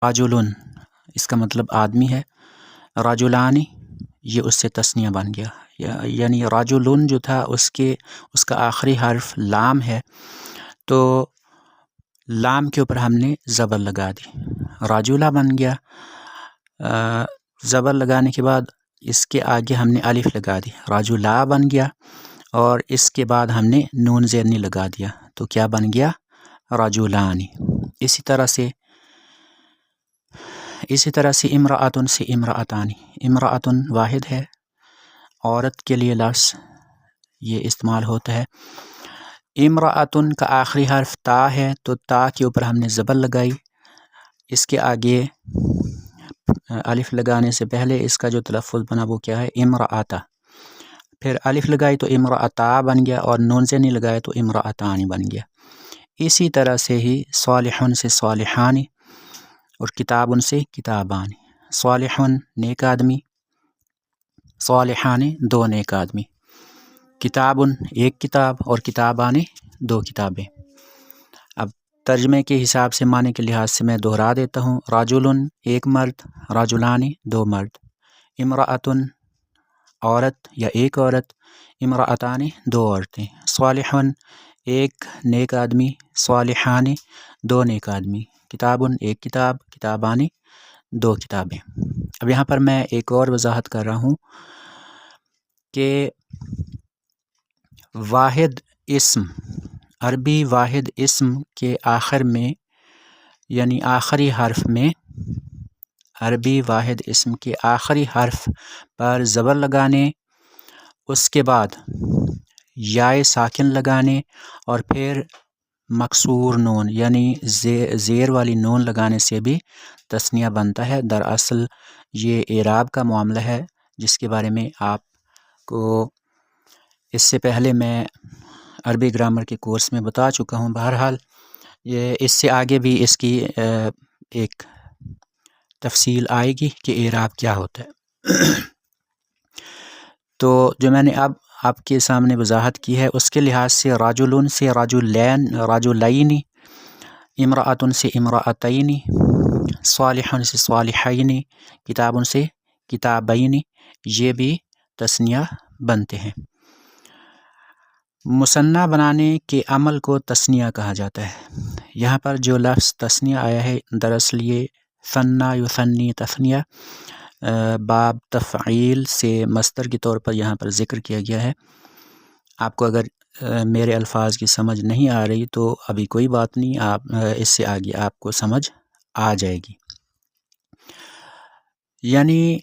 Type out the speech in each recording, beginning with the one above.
راجلن اس کا مطلب آدمی ہے، راجلانی یہ اس سے تثنیہ بن گیا، یعنی راجلن جو تھا اس کا آخری حرف لام ہے، تو لام کے اوپر ہم نے زبر لگا دی، راجولہ بن گیا۔ زبر لگانے کے بعد اس کے آگے ہم نے الف لگا دی، راجولا بن گیا، اور اس کے بعد ہم نے نون زیرنی لگا دیا، تو کیا بن گیا؟ راجولانی۔ اسی طرح سے امرأتن سے امرأتانی، امرأتن واحد ہے، عورت کے لیے لفظ یہ استعمال ہوتا ہے۔ امرأتن کا آخری حرف تا ہے، تو تا کے اوپر ہم نے زبر لگائی، اس کے آگے الف لگانے سے پہلے اس کا جو تلفظ بنا وہ کیا ہے؟ امرأتا، پھر الف لگائی تو امرأتا بن گیا، اور نون سے نہیں لگایا تو امرأتانی بن گیا۔ اسی طرح سے ہی صالحن سے صالحانی، اور کتابن سے کتابانی، صالحن نیک آدمی، صالحانی دو نیک آدمی، کتابن ایک کتاب، اور کتابانی دو کتابیں۔ اب ترجمے کے حساب سے معنی کے لحاظ سے میں دہرا دیتا ہوں، راجلن ایک مرد، راجلانی دو مرد، امرأتن عورت یا ایک عورت، امرأتانی دو عورتیں، صالحن ایک نیک آدمی، صالحانی دو نیک آدمی، کتابن ایک کتاب، کتابانی دو کتابیں۔ اب یہاں پر میں ایک اور وضاحت کر رہا ہوں کہ واحد اسم، عربی واحد اسم کے آخر میں، یعنی آخری حرف میں، عربی واحد اسم کے آخری حرف پر زبر لگانے، اس کے بعد یائے ساکن لگانے، اور پھر مکسور نون یعنی زیر والی نون لگانے سے بھی تثنیہ بنتا ہے۔ دراصل یہ اعراب کا معاملہ ہے، جس کے بارے میں آپ کو اس سے پہلے میں عربی گرامر کے کورس میں بتا چکا ہوں۔ بہرحال یہ اس سے آگے بھی اس کی ایک تفصیل آئے گی کہ اعراب کیا ہوتا ہے۔ تو جو میں نے اب آپ کے سامنے وضاحت کی ہے، اس کے لحاظ سے راجلن سے راجلینی، امرأتن سے امرأتینی، صالحن سے صالحینی، کتابن سے کتابینی، یہ بھی تثنیہ بنتے ہیں۔ مثنیٰ بنانے کے عمل کو تثنیہ کہا جاتا ہے۔ یہاں پر جو لفظ تثنیہ آیا ہے، دراصل یہ ثنا یثنی تثنیہ باب تفعیل سے مصدر کے طور پر یہاں پر ذکر کیا گیا ہے۔ آپ کو اگر میرے الفاظ کی سمجھ نہیں آ رہی تو ابھی کوئی بات نہیں، آپ اس سے آگے آپ کو سمجھ آ جائے گی۔ یعنی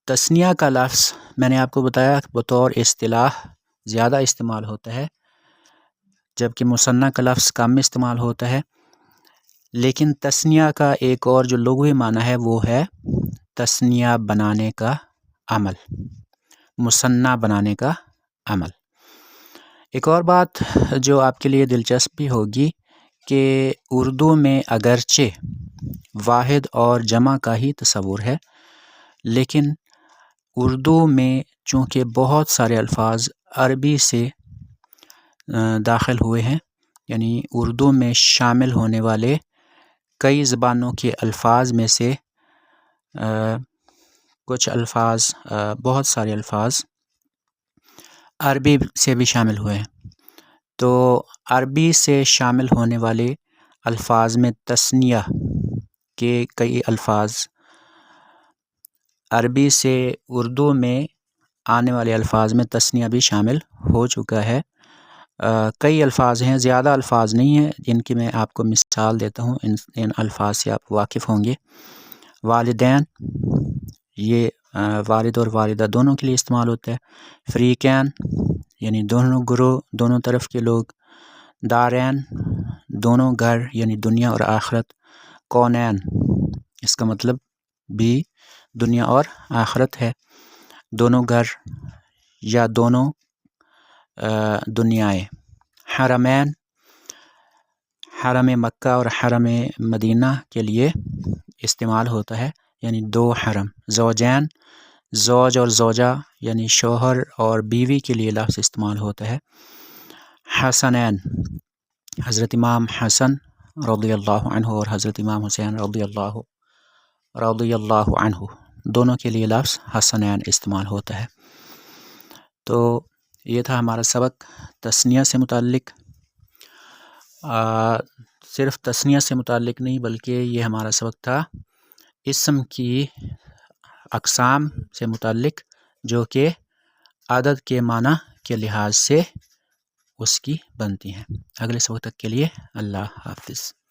تثنیہ کا لفظ میں نے آپ کو بتایا بطور اصطلاح زیادہ استعمال ہوتا ہے، جبکہ مثنیٰ کا لفظ کم استعمال ہوتا ہے، لیکن تثنیہ کا ایک اور جو لغوی معنی ہے وہ ہے تثنیہ بنانے کا عمل، مثنیٰ بنانے کا عمل۔ ایک اور بات جو آپ کے لیے دلچسپ بھی ہوگی کہ اردو میں اگرچہ واحد اور جمع کا ہی تصور ہے، لیکن اردو میں چونکہ بہت سارے الفاظ عربی سے داخل ہوئے ہیں، یعنی اردو میں شامل ہونے والے کئی زبانوں کے الفاظ میں سے کچھ الفاظ، بہت سارے الفاظ عربی سے بھی شامل ہوئے ہیں، تو عربی سے شامل ہونے والے الفاظ میں تثنیہ کے کئی الفاظ، عربی سے اردو میں آنے والے الفاظ میں تثنیہ بھی شامل ہو چکا ہے۔ کئی الفاظ ہیں، زیادہ الفاظ نہیں ہیں، جن کی میں آپ کو مثال دیتا ہوں، ان الفاظ سے آپ واقف ہوں گے۔ والدین، یہ والد اور والدہ دونوں کے لیے استعمال ہوتا ہے۔ فریقین یعنی دونوں گروہ، دونوں طرف کے لوگ۔ دارین دونوں گھر یعنی دنیا اور آخرت۔ کونین اس کا مطلب بھی دنیا اور آخرت ہے، دونوں گھر یا دونوں دنیائیں۔ حرمین، حرم مکہ اور حرم مدینہ کے لیے استعمال ہوتا ہے، یعنی دو حرم۔ زوجین، زوج اور زوجہ یعنی شوہر اور بیوی کے لیے لفظ استعمال ہوتا ہے۔ حسنین، حضرت امام حسن رضی اللہ عنہ اور حضرت امام حسین رضی اللہ رضی اللہ عنہ، دونوں کے لیے لفظ حسنین استعمال ہوتا ہے۔ تو یہ تھا ہمارا سبق تثنیہ سے متعلق، صرف تثنیہ سے متعلق نہیں بلکہ یہ ہمارا سبق تھا اسم کی اقسام سے متعلق جو کہ عدد کے معنی کے لحاظ سے اس کی بنتی ہیں۔ اگلے سبق تک کے لیے اللہ حافظ۔